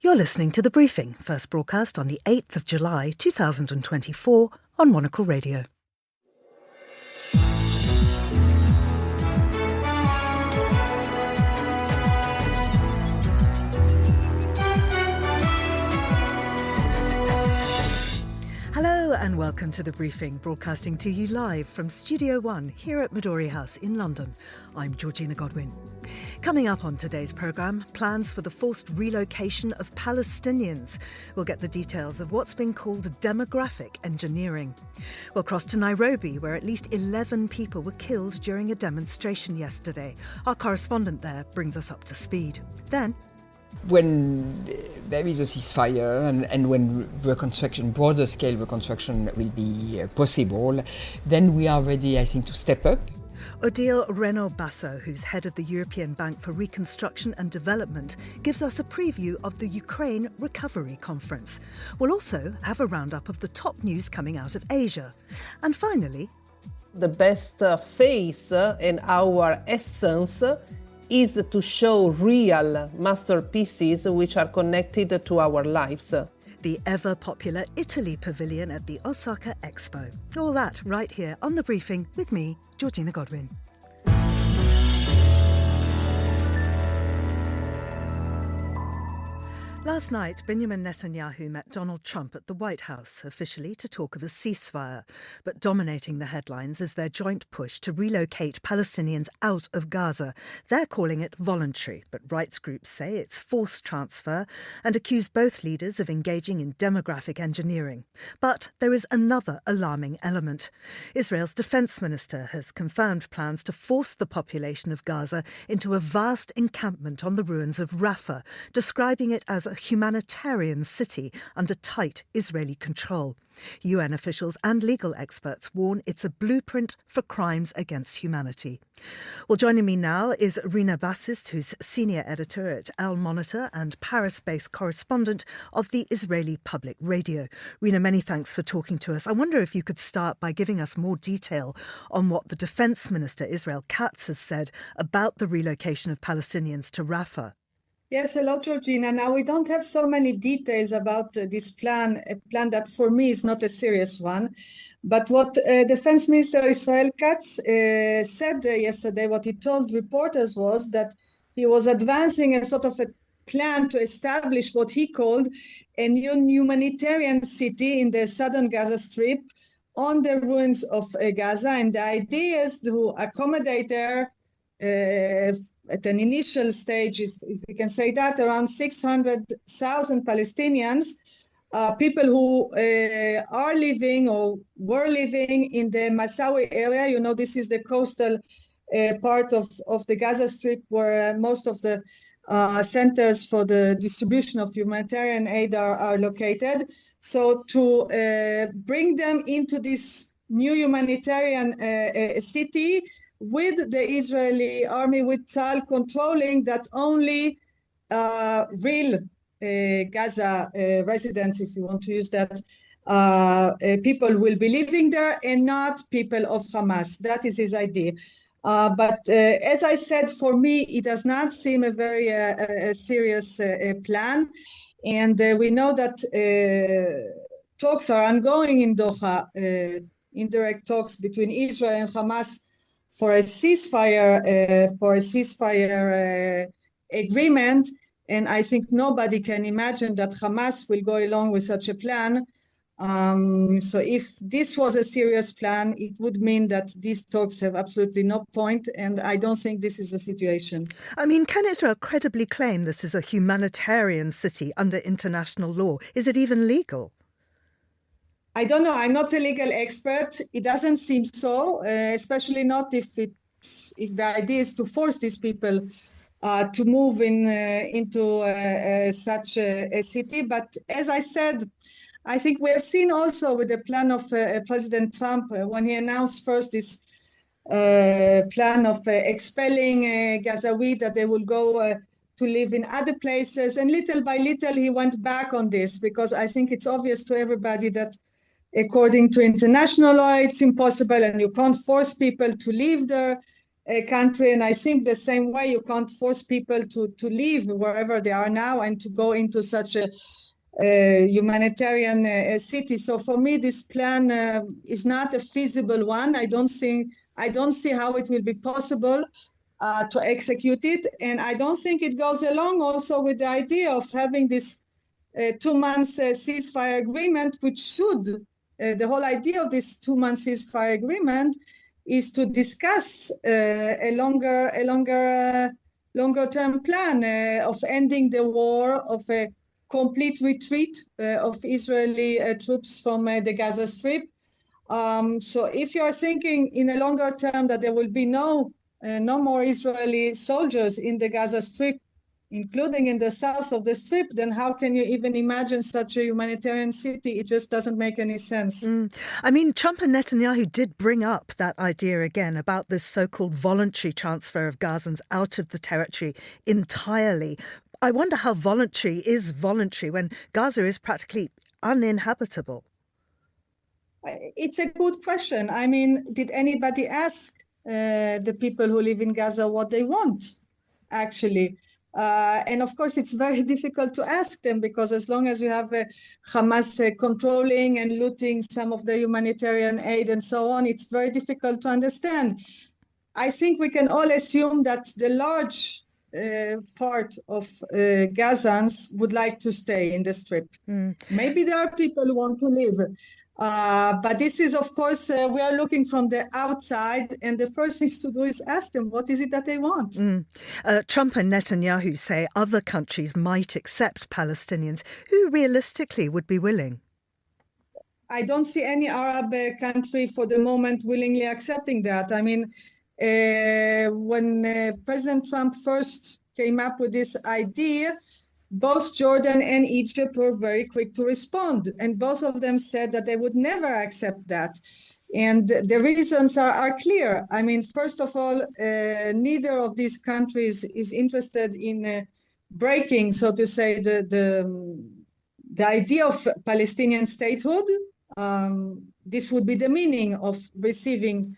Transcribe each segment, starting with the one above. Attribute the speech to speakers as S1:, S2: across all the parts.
S1: You're listening to The Briefing, first broadcast on the 8th of July 2024 on Monocle Radio. Hello and welcome to The Briefing, broadcasting to you live from Studio One here at Midori House in London. I'm Georgina Godwin. Coming up on today's programme, plans for the forced relocation of Palestinians. We'll get the details of what's been called demographic engineering. We'll cross to Nairobi, where at least 11 people were killed during a demonstration yesterday. Our correspondent there brings us up to speed. Then,
S2: when there is a ceasefire and when reconstruction, broader scale reconstruction will be possible, then we are ready, I think, to step up.
S1: Odile Renaud-Basso, who's head of the European Bank for Reconstruction and Development, gives us a preview of the Ukraine Recovery Conference. We'll also have a roundup of the top news coming out of Asia. And finally,
S3: the best face and our essence is to show real masterpieces which are connected to our lives.
S1: The ever-popular Italy Pavilion at the Osaka Expo. All that right here on The Briefing with me, Georgina Godwin. Last night, Benjamin Netanyahu met Donald Trump at the White House, officially to talk of a ceasefire. But dominating the headlines is their joint push to relocate Palestinians out of Gaza. They're calling it voluntary, but rights groups say it's forced transfer and accuse both leaders of engaging in demographic engineering. But there is another alarming element. Israel's defense minister has confirmed plans to force the population of Gaza into a vast encampment on the ruins of Rafah, describing it as a humanitarian city under tight Israeli control. UN officials and legal experts warn it's a blueprint for crimes against humanity. Well, joining me now is Rina Bassist, who's senior editor at Al Monitor and Paris-based correspondent of the Israeli Public Radio. Rina, many thanks for talking to us. I wonder if you could start by giving us more detail on what the Defense Minister, Israel Katz, has said about the relocation of Palestinians to Rafah.
S4: Yes, hello, Georgina. Now, we don't have so many details about this plan, a plan that for me is not a serious one. But what Defense Minister Israel Katz said yesterday, what he told reporters was that he was advancing a sort of a plan to establish what he called a new humanitarian city in the southern Gaza Strip on the ruins of Gaza. And the idea is to accommodate there at an initial stage, if we can say that, around 600,000 Palestinians, people who are living or were living in the Massawi area. You know, this is the coastal part of the Gaza Strip where most of the centers for the distribution of humanitarian aid are located. So to bring them into this new humanitarian city, with the Israeli army, with Tzal controlling that only real Gaza residents, if you want to use that, people will be living there and not people of Hamas. That is his idea. But as I said, for me, it does not seem a very serious plan. And we know that talks are ongoing in Doha, indirect talks between Israel and Hamas for a ceasefire agreement, and I think nobody can imagine that Hamas will go along with such a plan. So if this was a serious plan, it would mean that these talks have absolutely no point, and I don't think this is the situation.
S1: I mean, can Israel credibly claim this is a humanitarian city under international law? Is it even legal?
S4: I don't know. I'm not a legal expert. It doesn't seem so, especially not if the idea is to force these people to move into such a city. But as I said, I think we have seen also with the plan of President Trump when he announced first this plan of expelling Gazawi, that they will go to live in other places. And little by little, he went back on this because I think it's obvious to everybody that according to international law, it's impossible and you can't force people to live there. country. And I think the same way you can't force people to leave wherever they are now and to go into such a humanitarian city. So for me, this plan is not a feasible one. I don't see how it will be possible to execute it. And I don't think it goes along also with the idea of having this 2 months ceasefire agreement, which should, the whole idea of this 2 month ceasefire agreement is to discuss a longer term plan of ending the war, of a complete retreat of Israeli troops from the Gaza Strip. So if you are thinking in a longer term that there will be no more Israeli soldiers in the Gaza Strip, including in the south of the Strip, then how can you even imagine such a humanitarian city? It just doesn't make any sense.
S1: I mean, Trump and Netanyahu did bring up that idea again about this so-called voluntary transfer of Gazans out of the territory entirely. I wonder how voluntary is voluntary when Gaza is practically uninhabitable.
S4: It's a good question. I mean, did anybody ask the people who live in Gaza what they want, actually? And of course, it's very difficult to ask them because as long as you have Hamas controlling and looting some of the humanitarian aid and so on, it's very difficult to understand. I think we can all assume that the large part of Gazans would like to stay in the Strip. Maybe there are people who want to live. But this is, of course, we are looking from the outside, and the first thing to do is ask them, what is it that they want?
S1: Trump and Netanyahu say other countries might accept Palestinians. Who realistically would be willing?
S4: I don't see any Arab country for the moment willingly accepting that. I mean, when President Trump first came up with this idea, both Jordan and Egypt were very quick to respond, and both of them said that they would never accept that. And the reasons are clear. I mean, first of all, neither of these countries is interested in breaking, so to say, the idea of Palestinian statehood. This would be the meaning of receiving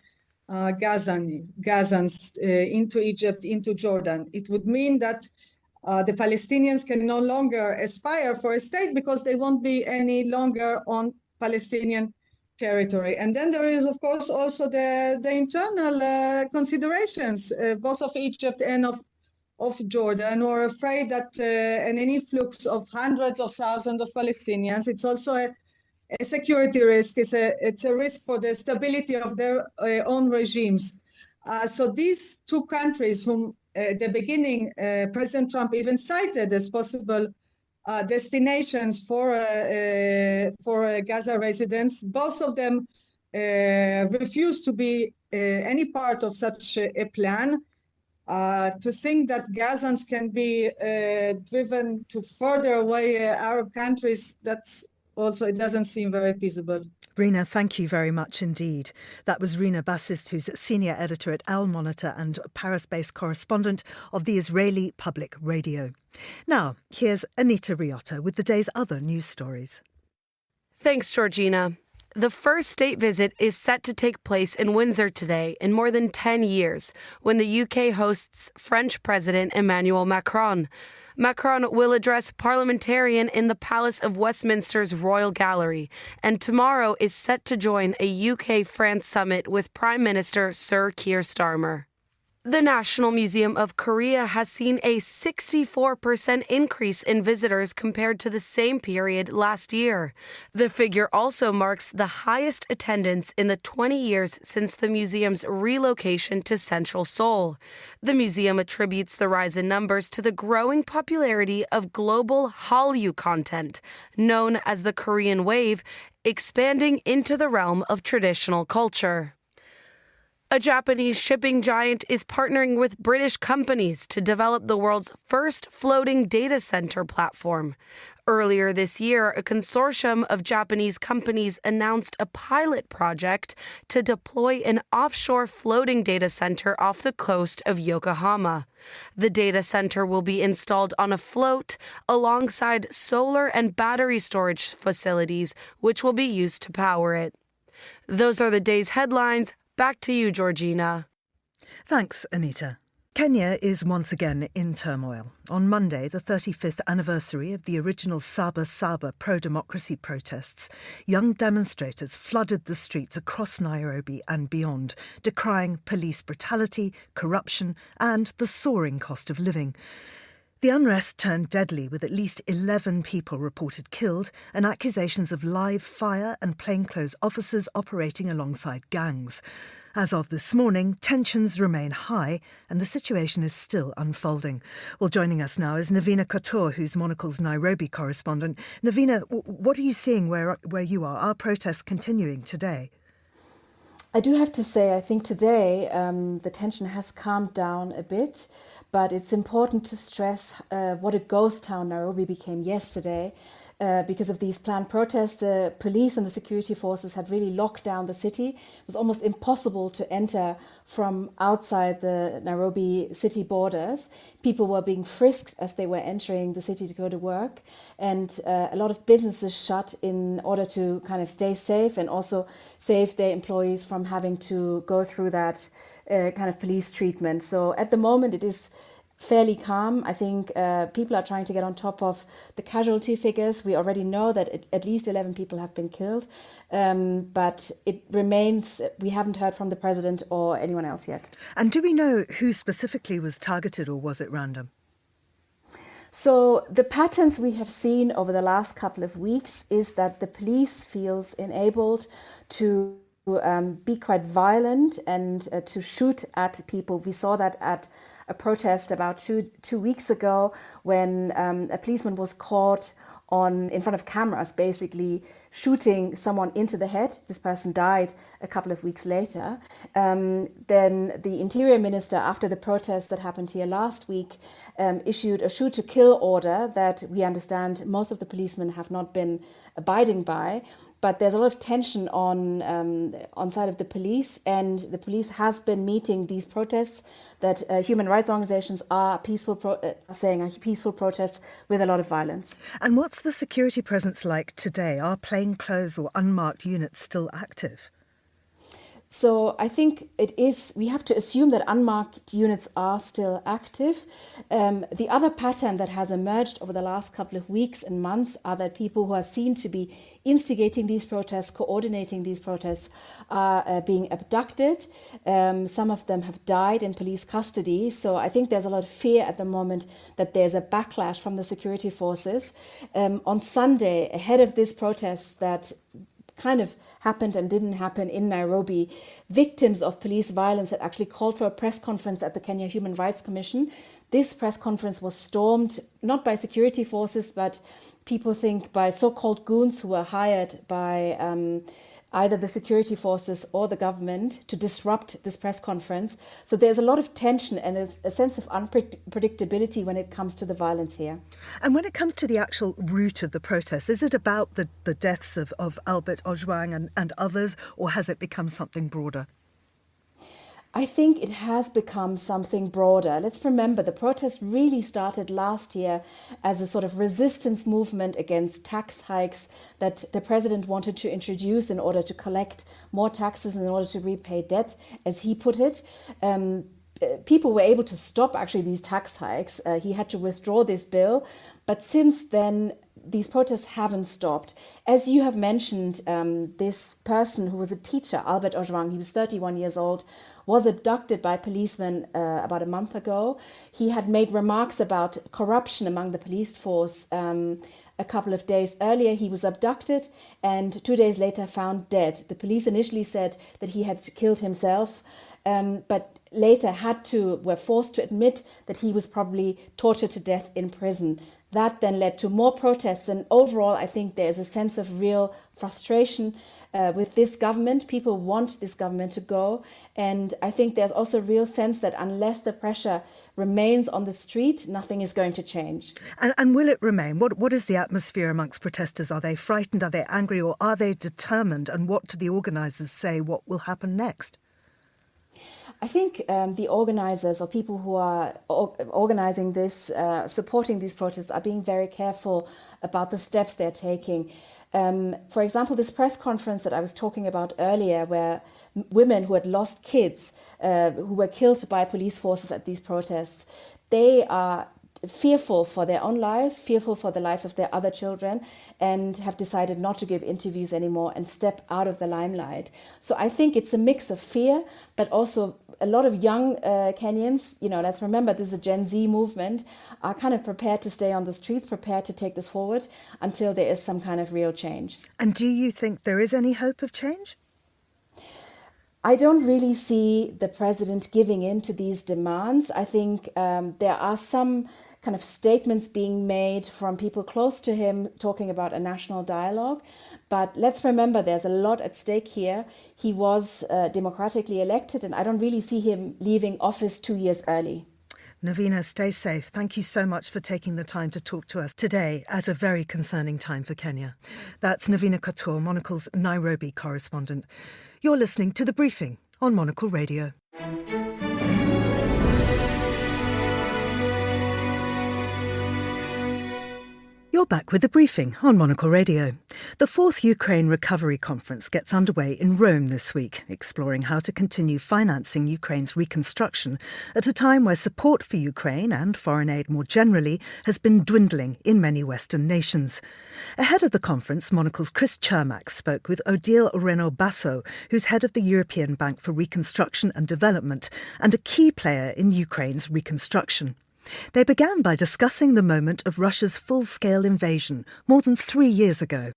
S4: Gazans into Egypt, into Jordan. It would mean that the Palestinians can no longer aspire for a state because they won't be any longer on Palestinian territory. And then there is, of course, also the internal considerations, both of Egypt and of Jordan, who are afraid that an influx of hundreds of thousands of Palestinians, it's also a security risk, it's a risk for the stability of their own regimes. So these two countries, whom at the beginning, President Trump even cited as possible destinations for Gaza residents, both of them refused to be any part of such a plan. To think that Gazans can be driven to further away Arab countries, that's also, it doesn't seem very feasible.
S1: Rina, thank you very much indeed. That was Rina Bassist, who's senior editor at Al Monitor and Paris-based correspondent of the Israeli Public Radio. Now, here's Anita Riotta with the day's other news stories.
S5: Thanks, Georgina. The first state visit is set to take place in Windsor today in more than 10 years, when the UK hosts French President Emmanuel Macron. Macron will address parliamentarians in the Palace of Westminster's Royal Gallery, and tomorrow is set to join a UK-France summit with Prime Minister Sir Keir Starmer. The National Museum of Korea has seen a 64% increase in visitors compared to the same period last year. The figure also marks the highest attendance in the 20 years since the museum's relocation to central Seoul. The museum attributes the rise in numbers to the growing popularity of global Hallyu content, known as the Korean Wave, expanding into the realm of traditional culture. A Japanese shipping giant is partnering with British companies to develop the world's first floating data center platform. Earlier this year, a consortium of Japanese companies announced a pilot project to deploy an offshore floating data center off the coast of Yokohama. The data center will be installed on a float alongside solar and battery storage facilities, which will be used to power it. Those are the day's headlines. Back to you, Georgina.
S1: Thanks, Anita. Kenya is once again in turmoil. On Monday, the 35th anniversary of the original Saba Saba pro-democracy protests, young demonstrators flooded the streets across Nairobi and beyond, decrying police brutality, corruption and the soaring cost of living. The unrest turned deadly, with at least 11 people reported killed and accusations of live fire and plainclothes officers operating alongside gangs. As of this morning, tensions remain high and the situation is still unfolding. Well, joining us now is Navina Kaur, who's Monocle's Nairobi correspondent. Navina, what are you seeing where you are? Are protests continuing today?
S6: I do have to say, I think today the tension has calmed down a bit, but it's important to stress what a ghost town Nairobi became yesterday. Because of these planned protests, the police and the security forces had really locked down the city. It was almost impossible to enter from outside the Nairobi city borders. People were being frisked as they were entering the city to go to work, and a lot of businesses shut in order to kind of stay safe and also save their employees from having to go through that kind of police treatment. So at the moment it is fairly calm. I think people are trying to get on top of the casualty figures. We already know that at least 11 people have been killed, but it remains, we haven't heard from the president or anyone else yet.
S1: And do we know who specifically was targeted, or was it random?
S6: So the patterns we have seen over the last couple of weeks is that the police feels enabled to be quite violent and to shoot at people. We saw that at a protest about two weeks ago when a policeman was caught in front of cameras, basically shooting someone into the head. This person died a couple of weeks later. Then the Interior Minister, after the protest that happened here last week, issued a shoot to kill order that we understand most of the policemen have not been abiding by. But there's a lot of tension on side of the police, and the police has been meeting these protests that human rights organizations are saying are peaceful protests with a lot of violence.
S1: And what's the security presence like today? Are plainclothes or unmarked units still active?
S6: So I think we have to assume that unmarked units are still active. The other pattern that has emerged over the last couple of weeks and months are that people who are seen to be instigating these protests, coordinating these protests, are being abducted. Some of them have died in police custody. So I think there's a lot of fear at the moment that there's a backlash from the security forces. On Sunday, ahead of this protest that kind of happened and didn't happen in Nairobi, victims of police violence had actually called for a press conference at the Kenya Human Rights Commission. This press conference was stormed not by security forces, but people think by so-called goons who were hired by either the security forces or the government to disrupt this press conference. So there's a lot of tension and a sense of unpredictability when it comes to the violence here.
S1: And when it comes to the actual root of the protest, is it about the deaths of Albert Ojwang and others, or has it become something broader?
S6: I think it has become something broader. Let's remember the protest really started last year as a sort of resistance movement against tax hikes that the president wanted to introduce in order to collect more taxes in order to repay debt, as he put it. People were able to stop actually these tax hikes. He had to withdraw this bill. But since then, these protests haven't stopped. As you have mentioned, this person who was a teacher, Albert Ojwang, he was 31 years old, was abducted by policemen about a month ago. He had made remarks about corruption among the police force a couple of days earlier. He was abducted and 2 days later found dead. The police initially said that he had killed himself, but later were forced to admit that he was probably tortured to death in prison. That then led to more protests, and overall I think there is a sense of real frustration with this government. People want this government to go, and I think there's also a real sense that unless the pressure remains on the street, nothing is going to change. And
S1: will it remain? What is the atmosphere amongst protesters? Are they frightened? Are they angry? Or are they determined? And what do the organisers say what will happen next?
S6: I think the organizers or people who are organizing this, supporting these protests, are being very careful about the steps they're taking. For example, this press conference that I was talking about earlier, where women who had lost kids, who were killed by police forces at these protests, they are fearful for their own lives, fearful for the lives of their other children, and have decided not to give interviews anymore and step out of the limelight. So I think it's a mix of fear, but also a lot of young Kenyans, let's remember this is a Gen Z movement, are kind of prepared to stay on the streets, prepared to take this forward until there is some kind of real change.
S1: And do you think there is any hope of change?
S6: I don't really see the president giving in to these demands. I think there are some kind of statements being made from people close to him talking about a national dialogue. But let's remember there's a lot at stake here. He was democratically elected, and I don't really see him leaving office 2 years early.
S1: Navina, stay safe. Thank you so much for taking the time to talk to us today at a very concerning time for Kenya. That's Navina Kaur, Monocle's Nairobi correspondent. You're listening to The Briefing on Monocle Radio. You're back with The Briefing on Monocle Radio. The fourth Ukraine Recovery Conference gets underway in Rome this week, exploring how to continue financing Ukraine's reconstruction at a time where support for Ukraine and foreign aid more generally has been dwindling in many Western nations. Ahead of the conference, Monocle's Chris Chermak spoke with Odile Renaud-Basso, who's head of the European Bank for Reconstruction and Development and a key player in Ukraine's reconstruction. They began by discussing the moment of Russia's full-scale invasion more than 3 years ago.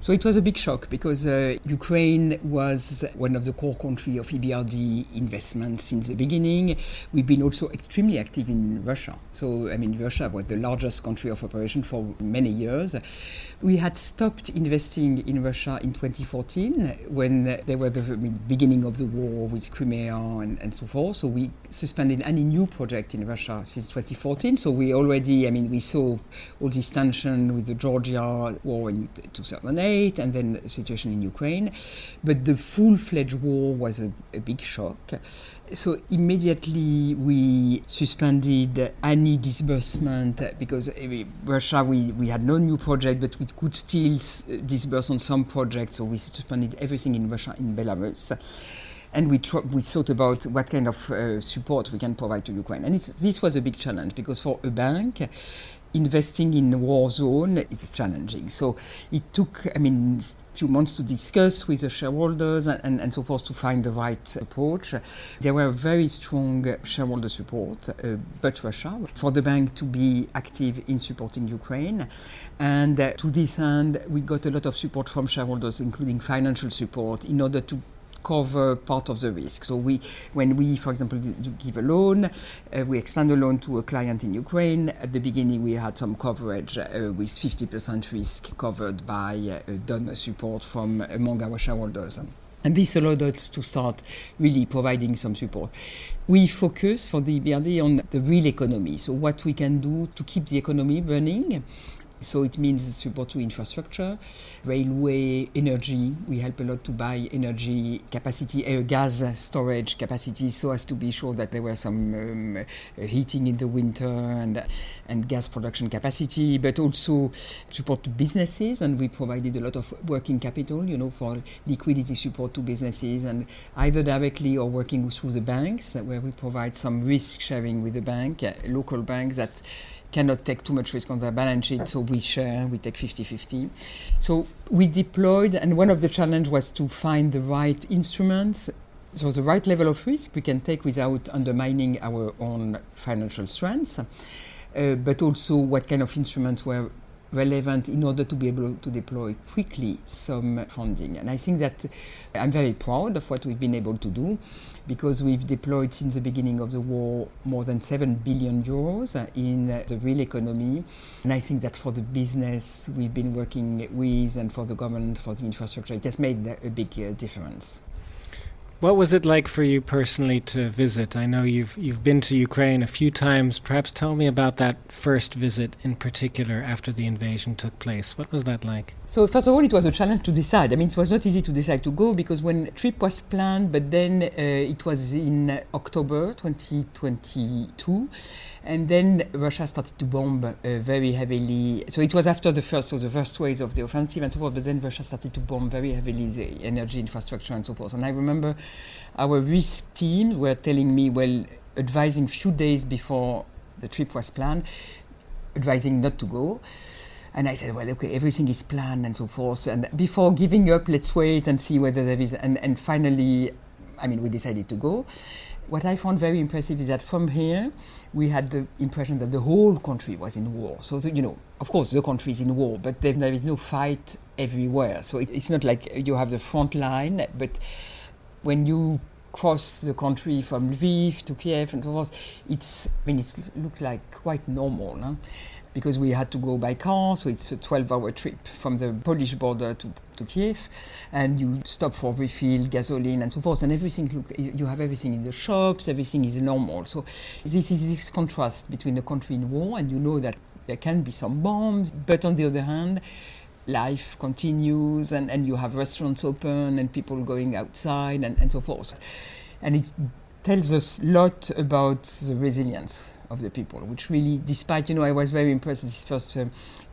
S2: So it was a big shock because Ukraine was one of the core countries of EBRD investment since the beginning. We've been also extremely active in Russia. So, Russia was the largest country of operation for many years. We had stopped investing in Russia in 2014 when there was the beginning of the war with Crimea and so forth. So we suspended any new project in Russia since 2014. So we already, we saw all this tension with the Georgia war in 2008. And then the situation in Ukraine. But the full-fledged war was a big shock. So immediately we suspended any disbursement because Russia, we had no new project, but we could still disburse on some projects. So we suspended everything in Russia, in Belarus. And we thought about what kind of support we can provide to Ukraine. And this was a big challenge because for a bank, investing in a war zone is challenging. So it took, few months to discuss with the shareholders and so forth to find the right approach. There were very strong shareholder support, but Russia, for the bank to be active in supporting Ukraine. And to this end, we got a lot of support from shareholders, including financial support, in order to cover part of the risk. So when we, for example, give a loan, we extend a loan to a client in Ukraine. At the beginning, we had some coverage with 50% risk covered by donor support from among our shareholders. And this allowed us to start really providing some support. We focus for the EBRD on the real economy, so what we can do to keep the economy running. So it means support to infrastructure, railway, energy. We help a lot to buy energy capacity, gas storage capacity, so as to be sure that there were some heating in the winter and gas production capacity, but also support to businesses. And we provided a lot of working capital, for liquidity support to businesses, and either directly or working through the banks, where we provide some risk sharing with the bank, local banks that cannot take too much risk on their balance sheet, so we share, we take 50-50. So we deployed, and one of the challenges was to find the right instruments, so the right level of risk we can take without undermining our own financial strengths, but also what kind of instruments were relevant in order to be able to deploy quickly some funding. And I think that I'm very proud of what we've been able to do, because we've deployed since the beginning of the war more than 7 billion euros in the real economy. And I think that for the business we've been working with and for the government, for the infrastructure, it has made a big difference.
S7: What was it like for you personally to visit? I know you've been to Ukraine a few times. Perhaps tell me about that first visit in particular after the invasion took place. What was that like?
S2: So first of all, it was a challenge to decide. I mean, it was not easy to decide to go because when the trip was planned, but then it was in October 2022. And then Russia started to bomb very heavily. So it was after the first waves of the offensive and so forth, but then Russia started to bomb very heavily the energy infrastructure and so forth. And I remember our risk team were telling me, advising few days before the trip was planned, advising not to go. And I said, okay, everything is planned and so forth. And before giving up, let's wait and see whether there is. And finally, we decided to go. What I found very impressive is that from here, we had the impression that the whole country was in war. So, of course, the country is in war, but there is no fight everywhere. So it's not like you have the front line, but when you cross the country from Lviv to Kiev and so forth, it looked like quite normal, huh? Because we had to go by car, so it's a 12-hour trip from the Polish border to Kiev, and you stop for refill, gasoline, and so forth, and you have everything in the shops, everything is normal. So this is this contrast between the country in war, and you know that there can be some bombs, but on the other hand, life continues, and you have restaurants open, and people going outside, and so forth. And it tells us a lot about the resilience of the people, which really, despite, I was very impressed this first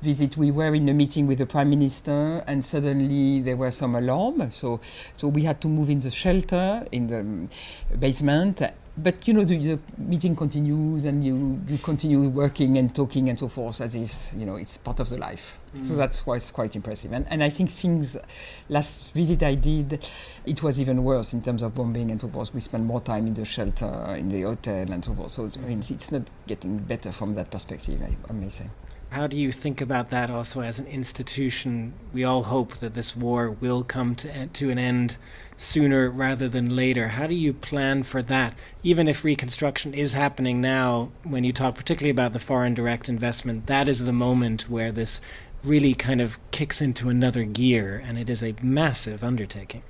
S2: visit. We were in a meeting with the Prime Minister and suddenly there was some alarm. So we had to move in the shelter, in the basement. But, the meeting continues and you continue working and talking and so forth as if, it's part of the life. So that was quite impressive. And I think since last visit I did, it was even worse in terms of bombing and so forth. We spent more time in the shelter, in the hotel and so forth. So, it's not getting better from that perspective, I may say.
S7: How do you think about that also as an institution? We all hope that this war will come to an end sooner rather than later. How do you plan for that? Even if reconstruction is happening now, when you talk particularly about the foreign direct investment, that is the moment where this really kind of kicks into another gear, and it is a massive undertaking.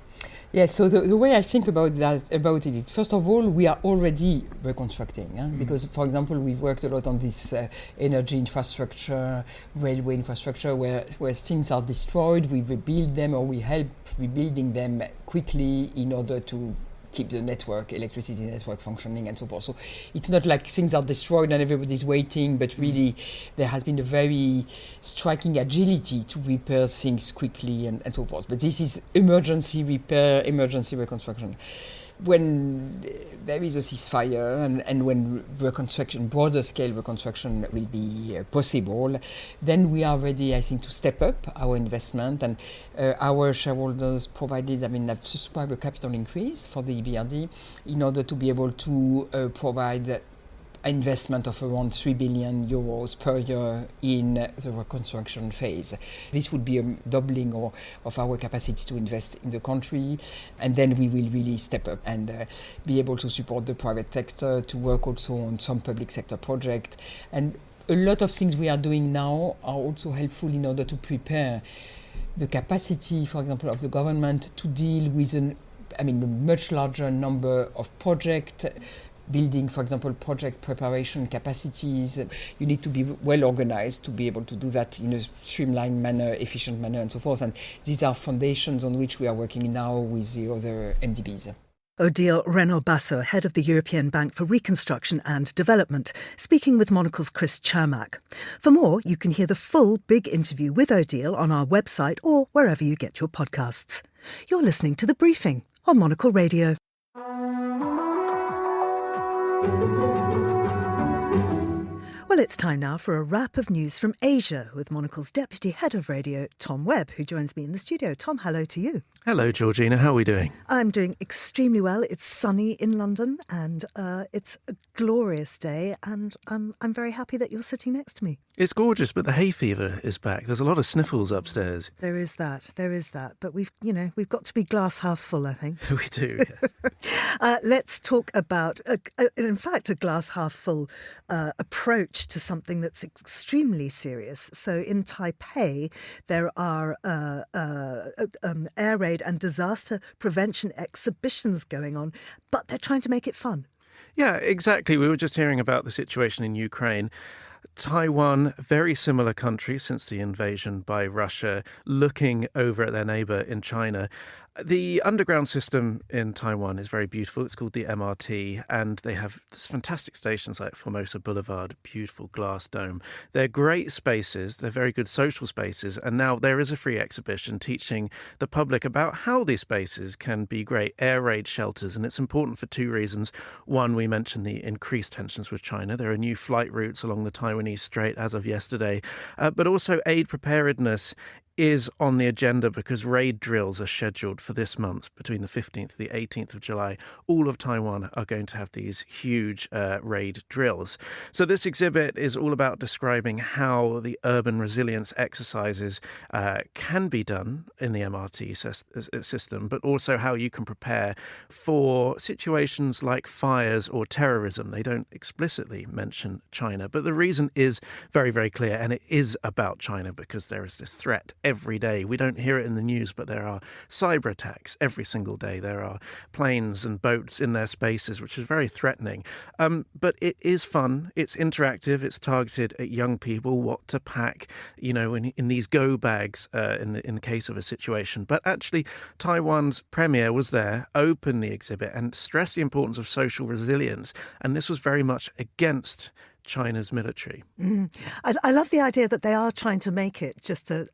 S2: Yes, so the way I think about it is, first of all, we are already reconstructing, because, for example, we've worked a lot on this energy infrastructure, railway infrastructure, where things are destroyed, we rebuild them or we help rebuilding them quickly in order to keep the electricity network functioning and so forth. So it's not like things are destroyed and everybody's waiting, but really there has been a very striking agility to repair things quickly and so forth. But this is emergency repair, emergency reconstruction. When there is a ceasefire and when reconstruction, broader scale reconstruction will be possible, then we are ready, I think, to step up our investment. And our shareholders provided, have subscribed a capital increase for the EBRD in order to be able to provide investment of around 3 billion euros per year in the reconstruction phase. This would be a doubling of our capacity to invest in the country, and then we will really step up and be able to support the private sector, to work also on some public sector projects. And a lot of things we are doing now are also helpful in order to prepare the capacity, for example, of the government to deal with a much larger number of projects, building, for example, project preparation capacities. You need to be well organized to be able to do that in a streamlined manner, efficient manner, and so forth. And these are foundations on which we are working now with the other MDBs.
S1: Odile Renaud-Basso, head of the European Bank for Reconstruction and Development, speaking with Monocle's Chris Chermak. For more, you can hear the full big interview with Odile on our website or wherever you get your podcasts. You're listening to The Briefing on Monocle Radio. Well, it's time now for a wrap of news from Asia with Monocle's Deputy Head of Radio, Tom Webb, who joins me in the studio. Tom, hello to you.
S8: Hello, Georgina. How are we doing?
S1: I'm doing extremely well. It's sunny in London and it's glorious day, and I'm very happy that you're sitting next to me.
S8: It's gorgeous, but the hay fever is back. There's a lot of sniffles upstairs.
S1: There is that. But we've got to be glass half full, I think.
S8: We do, yes.
S1: Let's talk about, in fact, a glass half full approach to something that's extremely serious. So in Taipei, there are air raid and disaster prevention exhibitions going on, but they're trying to make it fun.
S8: Yeah, exactly. We were just hearing about the situation in Ukraine. Taiwan, very similar country since the invasion by Russia, looking over at their neighbour in China. The underground system in Taiwan is very beautiful. It's called the MRT, and they have this fantastic stations like Formosa Boulevard, beautiful glass dome. They're great spaces. They're very good social spaces. And now there is a free exhibition teaching the public about how these spaces can be great air raid shelters. And it's important for two reasons. One, we mentioned the increased tensions with China. There are new flight routes along the Taiwanese Strait as of yesterday, but also aid preparedness is on the agenda because raid drills are scheduled for this month between the 15th and the 18th of July. All of Taiwan are going to have these huge raid drills. So this exhibit is all about describing how the urban resilience exercises can be done in the MRT system, but also how you can prepare for situations like fires or terrorism. They don't explicitly mention China, but the reason is very, very clear, and it is about China because there is this threat every day. We don't hear it in the news, but there are cyber attacks every single day. There are planes and boats in their spaces, which is very threatening. But it is fun. It's interactive. It's targeted at young people, what to pack, in these go bags in the case of a situation. But actually, Taiwan's premier was there, opened the exhibit and stressed the importance of social resilience. And this was very much against China's military.
S1: I love the idea that they are trying to make it just a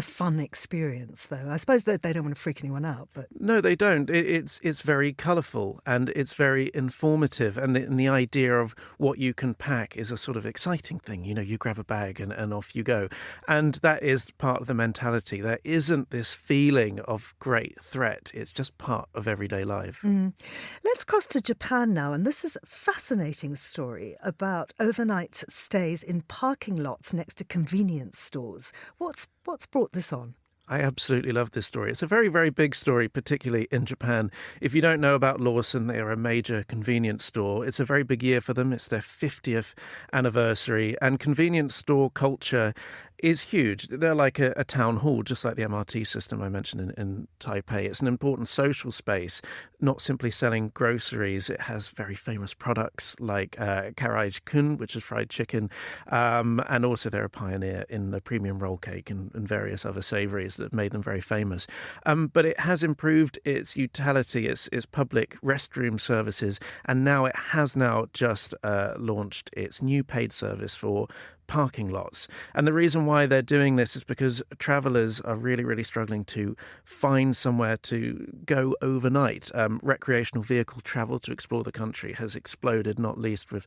S1: fun experience, though. I suppose that they don't want to freak anyone out, but
S8: no, they don't. It's very colourful and it's very informative, and the idea of what you can pack is a sort of exciting thing. You grab a bag and off you go, and that is part of the mentality. There isn't this feeling of great threat. It's just part of everyday life.
S1: Let's cross to Japan now, and this is a fascinating story about overnight stays in parking lots next to convenience stores. What's brought this on?
S8: I absolutely love this story. It's a very, very big story, particularly in Japan. If you don't know about Lawson, they are a major convenience store. It's a very big year for them. It's their 50th anniversary, and convenience store culture is huge. They're like a town hall, just like the MRT system I mentioned in Taipei. It's an important social space, not simply selling groceries. It has very famous products like karaage-kun, which is fried chicken, and also they're a pioneer in the premium roll cake and various other savouries that have made them very famous. But it has improved its utility, its public restroom services, and now it has just launched its new paid service for parking lots. And the reason why they're doing this is because travellers are really, really struggling to find somewhere to go overnight. Recreational vehicle travel to explore the country has exploded, not least with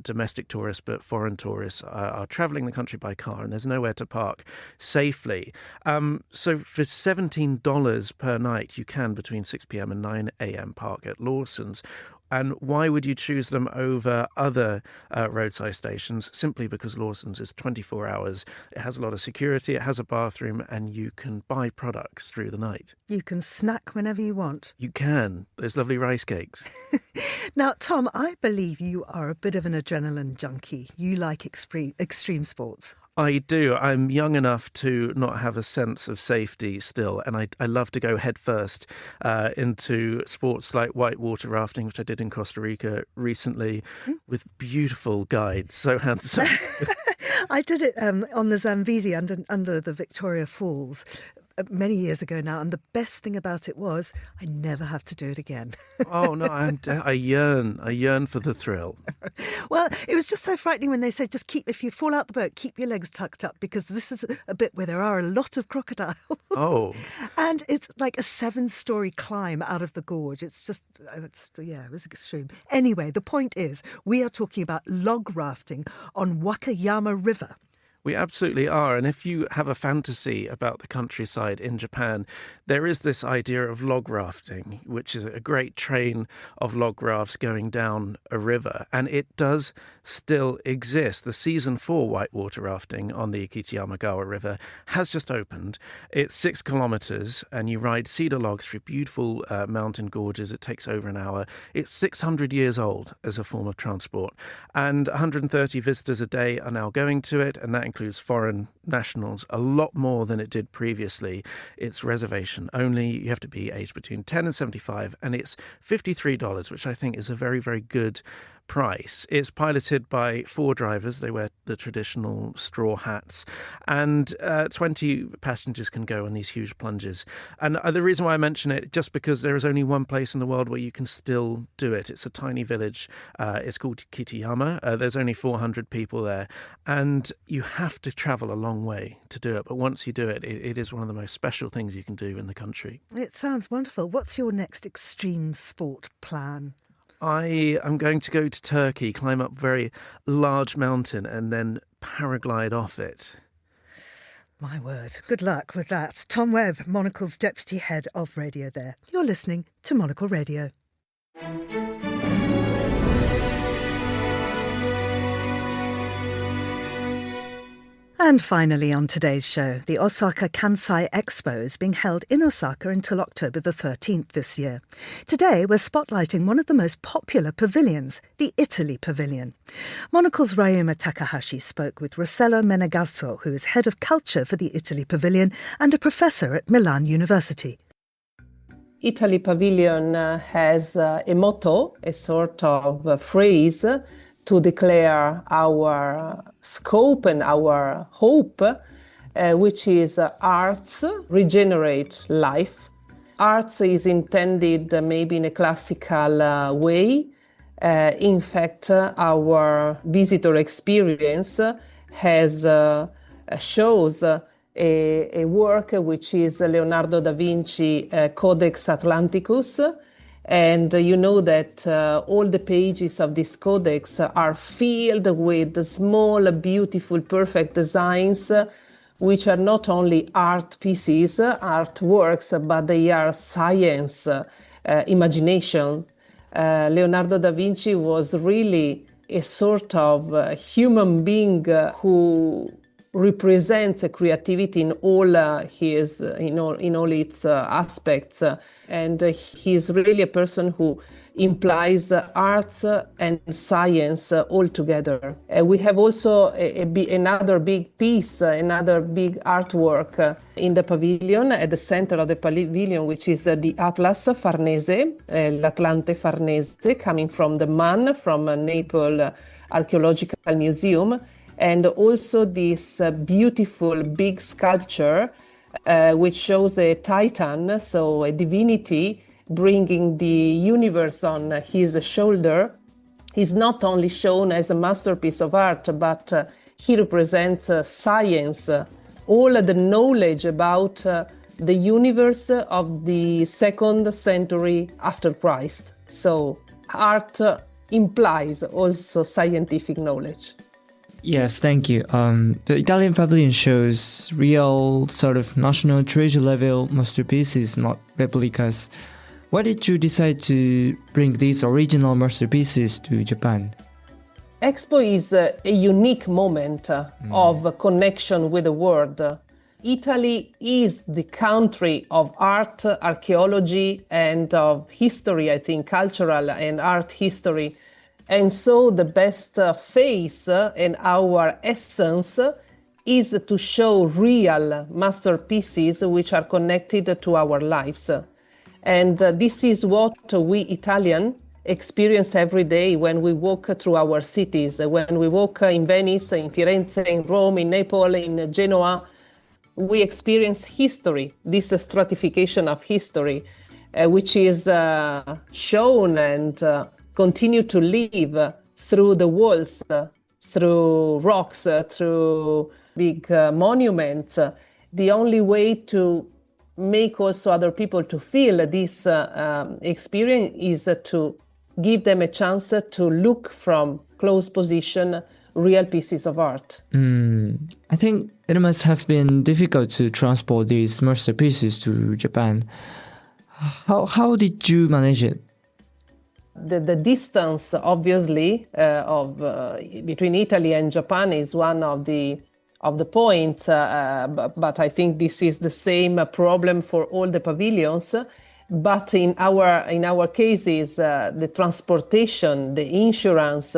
S8: domestic tourists, but foreign tourists are travelling the country by car, and there's nowhere to park safely. So for $17 per night, you can, between 6 p.m. and 9 a.m. park at Lawson's. And why would you choose them over other roadside stations? Simply because Lawson's is 24 hours. It has a lot of security, it has a bathroom, and you can buy products through the night. You can snack whenever you want. You can. There's lovely rice cakes.
S1: Now, Tom, I believe you are a bit of an adrenaline junkie. You like extreme sports.
S8: I do. I'm young enough to not have a sense of safety still, and I love to go headfirst into sports like whitewater rafting, which I did in Costa Rica recently, with beautiful guides, so handsome.
S1: I did it on the Zambezi under the Victoria Falls many years ago now, and the best thing about it was I never have to do it again.
S8: Oh no, I yearn for the thrill.
S1: Well, it was just so frightening when they said if you fall out the boat, keep your legs tucked up, because this is a bit where there are a lot of crocodiles.
S8: Oh.
S1: And it's like a 7-story climb out of the gorge. It was extreme. Anyway, the point is, we are talking about log rafting on Wakayama River.
S8: We absolutely are. And if you have a fantasy about the countryside in Japan, there is this idea of log rafting, which is a great train of log rafts going down a river. And it does still exist. The season for whitewater rafting on the Ikitiyamagawa River has just opened. It's 6 kilometers and you ride cedar logs through beautiful mountain gorges. It takes over an hour. It's 600 years old as a form of transport. And 130 visitors a day are now going to it, and that includes foreign nationals, a lot more than it did previously. It's reservation only. You have to be aged between 10 and 75, and it's $53, which I think is a very, very good price. It's piloted by 4 drivers. They wear the traditional straw hats, and 20 passengers can go on these huge plunges. And the reason why I mention it, just because there is only one place in the world where you can still do it. It's a tiny village. It's called Kitayama. There's only 400 people there, and you have to travel a long way to do it. But once you do it, it is one of the most special things you can do in the country.
S1: It sounds wonderful. What's your next extreme sport plan?
S8: I am going to go to Turkey, climb up a very large mountain and then paraglide off it.
S1: My word. Good luck with that. Tom Webb, Monocle's Deputy Head of Radio there. You're listening to Monocle Radio. And finally on today's show, the Osaka Kansai Expo is being held in Osaka until October the 13th this year. Today, we're spotlighting one of the most popular pavilions, the Italy Pavilion. Monocle's Ryuma Takahashi spoke with Rossello Menegasso, who is head of culture for the Italy Pavilion and a professor at Milan University.
S3: Italy Pavilion has a motto, a sort of phrase to declare our scope and our hope, which is arts regenerate life. Arts is intended maybe in a classical way. In fact, our visitor experience shows a work which is Leonardo da Vinci Codex Atlanticus. And you know that all the pages of this codex are filled with small, beautiful, perfect designs, which are not only art pieces, artworks, but they are science, imagination. Leonardo da Vinci was really a sort of human being who represents creativity in all its aspects, and he is really a person who implies arts and science all together. We have also another big piece, another big artwork in the pavilion, at the center of the pavilion, which is the Atlas Farnese, l'Atlante Farnese, coming from the MAN, from Naples Archaeological Museum. And also this beautiful big sculpture, which shows a Titan, so a divinity, bringing the universe on his shoulder. He's not only shown as a masterpiece of art, but he represents science, all the knowledge about the universe of the 2nd century after Christ. So art implies also scientific knowledge.
S9: Yes, thank you. The Italian Pavilion shows real sort of national treasure level masterpieces, not replicas. Why did you decide to bring these original masterpieces to Japan?
S3: Expo is a unique moment of connection with the world. Italy is the country of art, archaeology, and of history, I think, cultural and art history. And so the best face and our essence is to show real masterpieces which are connected to our lives. And this is what we Italians experience every day when we walk through our cities. When we walk in Venice, in Firenze, in Rome, in Naples, in Genoa, we experience history, this stratification of history, which is shown and continue to live through the walls, through rocks, through big monuments. The only way to make also other people to feel this experience is to give them a chance to look from close position real pieces of art.
S9: I think it must have been difficult to transport these masterpieces to Japan. How did you manage it?
S3: The distance, obviously, between Italy and Japan is one of the points, but I think this is the same problem for all the pavilions. But in our cases, the transportation, the insurance,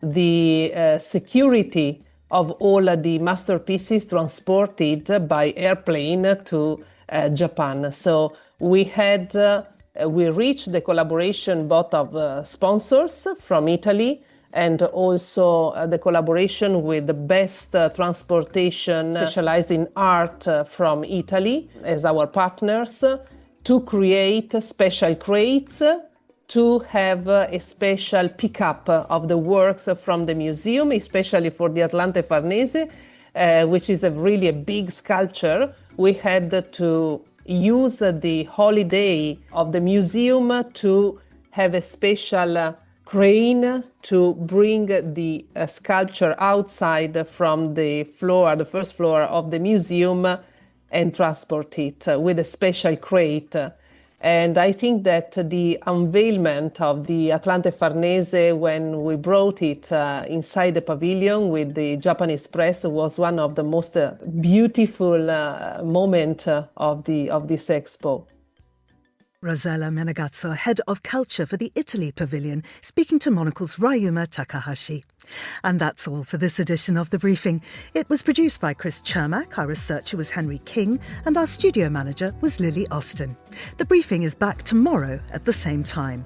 S3: the security of all the masterpieces transported by airplane to Japan. So we reached the collaboration both of sponsors from Italy and also the collaboration with the best transportation specialized in art from Italy as our partners to create special crates to have a special pickup of the works from the museum, especially for the Atlante Farnese, which is really a big sculpture. We had to use the holiday of the museum to have a special crane to bring the sculpture outside from the first floor of the museum, and transport it with a special crate. And I think that the unveilment of the Atlante Farnese, when we brought it inside the pavilion with the Japanese press, was one of the most beautiful moments of this expo.
S1: Rosella Menegazzo, Head of Culture for the Italy Pavilion, speaking to Monocle's Ryuma Takahashi. And that's all for this edition of The Briefing. It was produced by Chris Chermak, our researcher was Henry King, and our studio manager was Lily Austin. The Briefing is back tomorrow at the same time.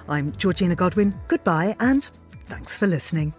S1: I'm Georgina Godwin. Goodbye and thanks for listening.